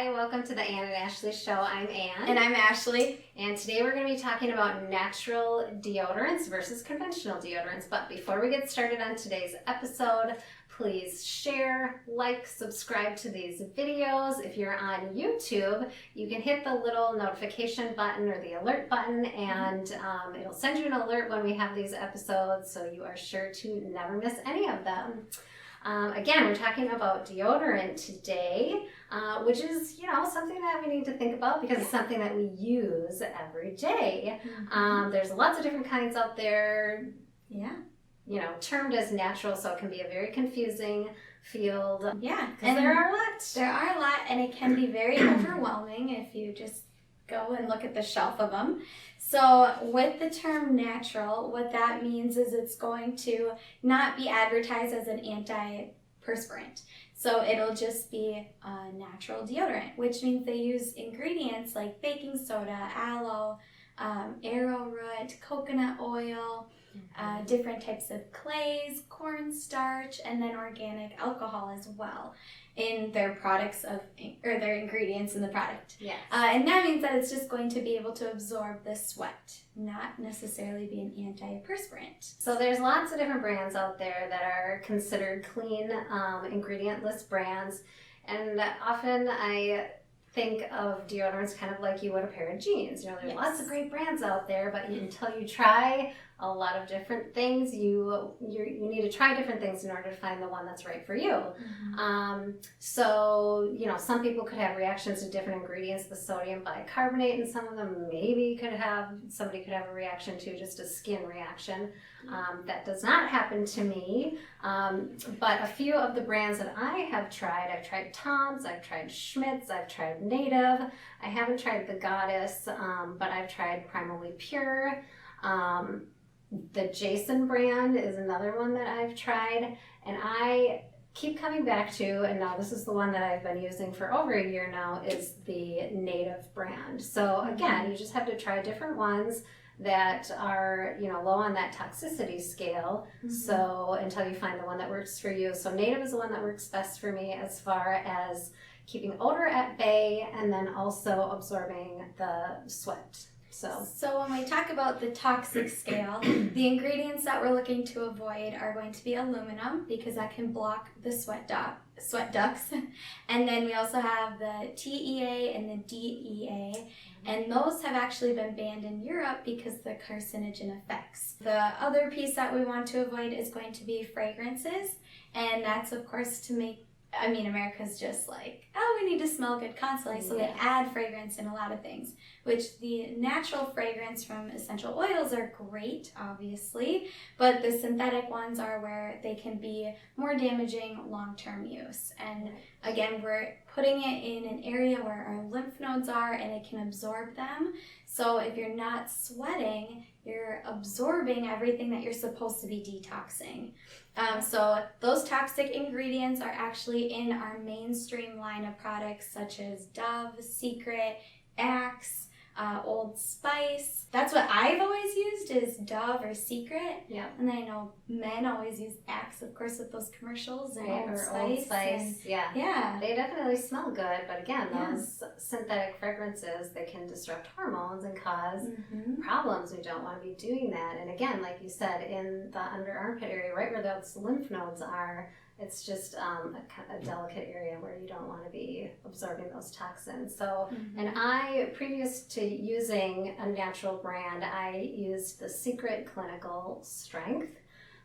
Hi, welcome to the Ann and Ashley Show. I'm Ann. And I'm Ashley. And today we're going to be talking about natural deodorants versus conventional deodorants. But before we get started on today's episode, please share, like, subscribe to these videos. If you're on YouTube, you can hit the little notification button or the alert button, and it'll send you an alert when we have these episodes, so you are sure to never miss any of them. Again, we're talking about deodorant today, which is, something that we need to think about because it's something that we use every day. There's lots of different kinds out there. Yeah. Termed as natural, so it can be a very confusing field. Yeah. And there are a lot. There are a lot, and it can be very overwhelming if you just go and look at the shelf of them. So with the term natural, what that means is it's going to not be advertised as an antiperspirant. So it'll just be a natural deodorant, which means they use ingredients like baking soda, aloe, arrowroot, coconut oil, different types of clays, cornstarch, and then organic alcohol as well in their products or their ingredients in the product. Yes. And that means that it's just going to be able to absorb the sweat, not necessarily be an antiperspirant. So there's lots of different brands out there that are considered clean, ingredient-less brands, and often I think of deodorants kind of like you would a pair of jeans. There's lots of great brands out there, but until you try a lot of different things, you need to try different things in order to find the one that's right for you. So some people could have reactions to different ingredients. The sodium bicarbonate in some of them somebody could have a reaction to just a skin reaction. That does not happen to me, but a few of the brands that I've tried Tom's, I've tried Schmidt's, I've tried Native. I haven't tried the Goddess, but I've tried Primally Pure. The Jason brand is another one that I've tried, and I keep coming back to, and now this is the one that I've been using for over a year now, is the Native brand. So again, you just have to try different ones that are, low on that toxicity scale. So until you find the one that works for you. So Native is the one that works best for me as far as keeping odor at bay and then also absorbing the sweat. So when we talk about the toxic scale, the ingredients that we're looking to avoid are going to be aluminum, because that can block the sweat ducts. And then we also have the TEA and the DEA, and those have actually been banned in Europe because of the carcinogen effects. The other piece that we want to avoid is going to be fragrances, and that's of course America's just like, we need to smell good constantly, so they add fragrance in a lot of things, which the natural fragrance from essential oils are great, obviously, but the synthetic ones are where they can be more damaging long-term use. And again, we're putting it in an area where our lymph nodes are and it can absorb them. So if you're not sweating, you're absorbing everything that you're supposed to be detoxing. So those toxic ingredients are actually in our mainstream line of products such as Dove, Secret, Axe, Old Spice. That's what I've always used, is Dove or Secret. Yeah. And then I know men always use Axe, of course, with those commercials, and Old Spice. Yeah. They definitely smell good, but again, those synthetic fragrances, they can disrupt hormones and cause problems. We don't want to be doing that. And again, like you said, in the under armpit area, right where those lymph nodes are, it's just a delicate area where you don't want to be absorbing those toxins. So, and previous to using a natural brand, I used the Secret Clinical Strength.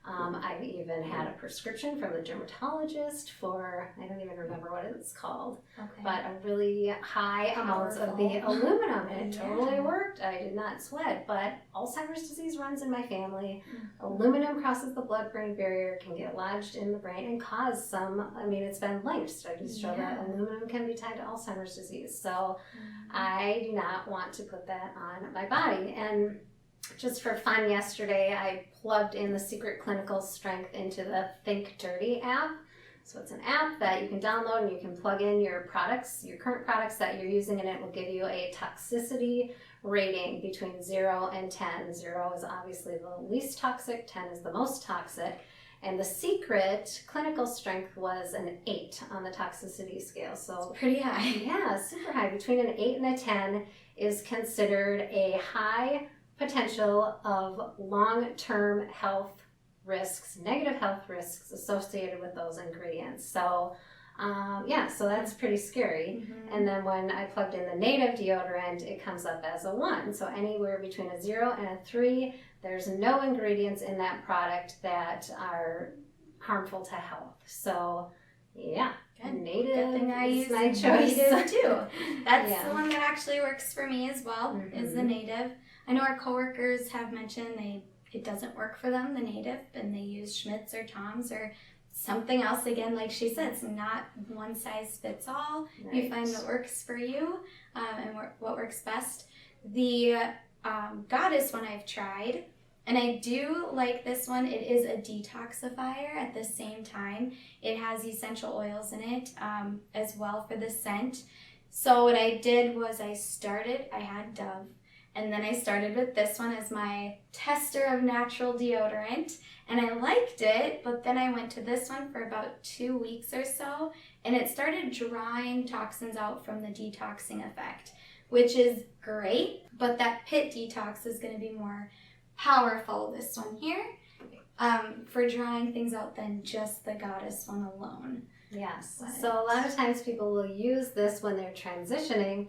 I've even had a prescription from the dermatologist for, I don't even remember what it's called, but a really high amount of the aluminum, and it totally worked. I did not sweat, but Alzheimer's disease runs in my family. Aluminum crosses the blood-brain barrier, can get lodged in the brain and cause it's been linked. Studies show that aluminum can be tied to Alzheimer's disease. So I do not want to put that on my body. And just for fun, yesterday I plugged in the Secret Clinical Strength into the Think Dirty app. So it's an app that you can download and you can plug in your products, your current products that you're using, and it will give you a toxicity rating between 0 and 10. 0 is obviously the least toxic, 10 is the most toxic. And the secret clinical strength was an 8 on the toxicity scale. So it's pretty high. Yeah, super high. Between an 8 and a 10 is considered a high potential of long-term health risks, negative health risks associated with those ingredients. So so that's pretty scary. And then when I plugged in the native deodorant, it comes up as a 1. So anywhere between a 0 and a 3, there's no ingredients in that product that are harmful to health. So yeah, good. Native Good thing I use my choice. Native too. That's the one that actually works for me as well, is the native. I know our coworkers have mentioned it doesn't work for them, the native, and they use Schmidt's or Tom's or something else. Again, like she said, it's not one size fits all. Right. You find what works for you and what works best. The Goddess one I've tried, and I do like this one. It is a detoxifier at the same time. It has essential oils in it as well for the scent. So what I did was I had Dove, and then I started with this one as my tester of natural deodorant, and I liked it, but then I went to this one for about 2 weeks or so, and it started drawing toxins out from the detoxing effect, which is great, but that pit detox is going to be more powerful, this one here, for drawing things out than just the Goddess one alone. Yes. So a lot of times people will use this when they're transitioning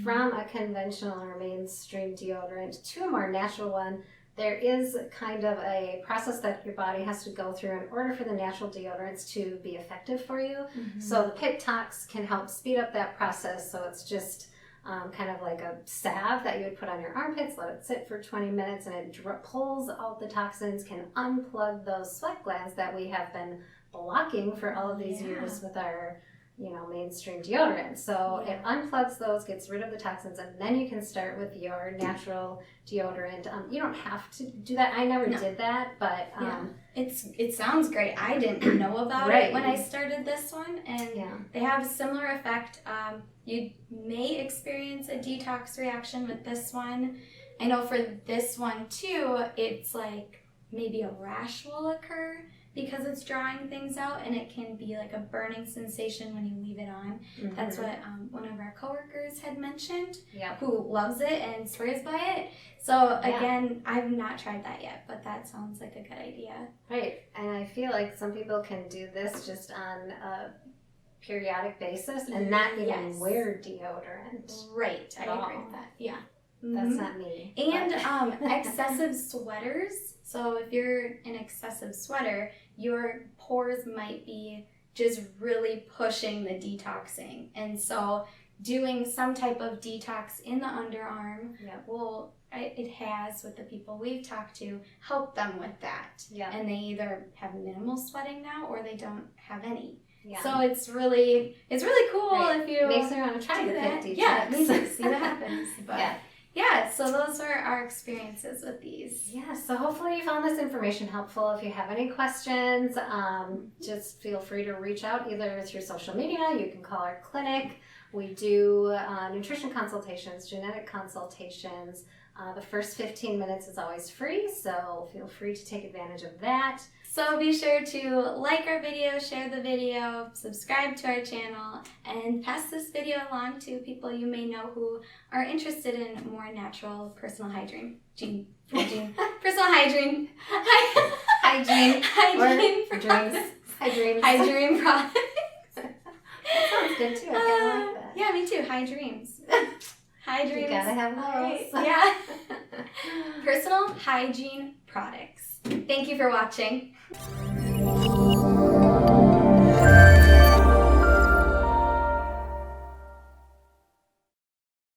from a conventional or mainstream deodorant to a more natural one. There is kind of a process that your body has to go through in order for the natural deodorants to be effective for you. So the pit tox can help speed up that process. So it's just kind of like a salve that you would put on your armpits, let it sit for 20 minutes, and it pulls out the toxins, can unplug those sweat glands that we have been blocking for all of these years with our mainstream deodorant. So it unplugs those, gets rid of the toxins, and then you can start with your natural deodorant. You don't have to do that. I never did that, but it sounds great. I didn't know about it when I started this one, and they have a similar effect. You may experience a detox reaction with this one. I know for this one too, it's like maybe a rash will occur because it's drawing things out, and it can be like a burning sensation when you leave it on. That's what one of our coworkers had mentioned, who loves it and swears by it. So again, I've not tried that yet, but that sounds like a good idea. Right, and I feel like some people can do this just on a periodic basis and not even wear deodorant. Right, I agree with that. Yeah. That's not me. And excessive sweaters. So if you're an excessive sweater, your pores might be just really pushing the detoxing. And so doing some type of detox in the underarm will, it has, with the people we've talked to, help them with that. And they either have minimal sweating now or they don't have any. So it's really cool if you makes me want to try the pit detox. Yeah, me too. See what happens. But so those are our experiences with these. So hopefully you found this information helpful. If you have any questions, just feel free to reach out either through social media. You can call our clinic. We do nutrition consultations, genetic consultations. The first 15 minutes is always free, so feel free to take advantage of that. So be sure to like our video, share the video, subscribe to our channel, and pass this video along to people you may know who are interested in more natural personal hygiene. Personal hygiene. Hygiene products. Hygiene products. That sounds good too. I kind of like that. Yeah, me too. High dreams. High dreams. You gotta have those. Yeah. Personal hygiene products. Thank you for watching.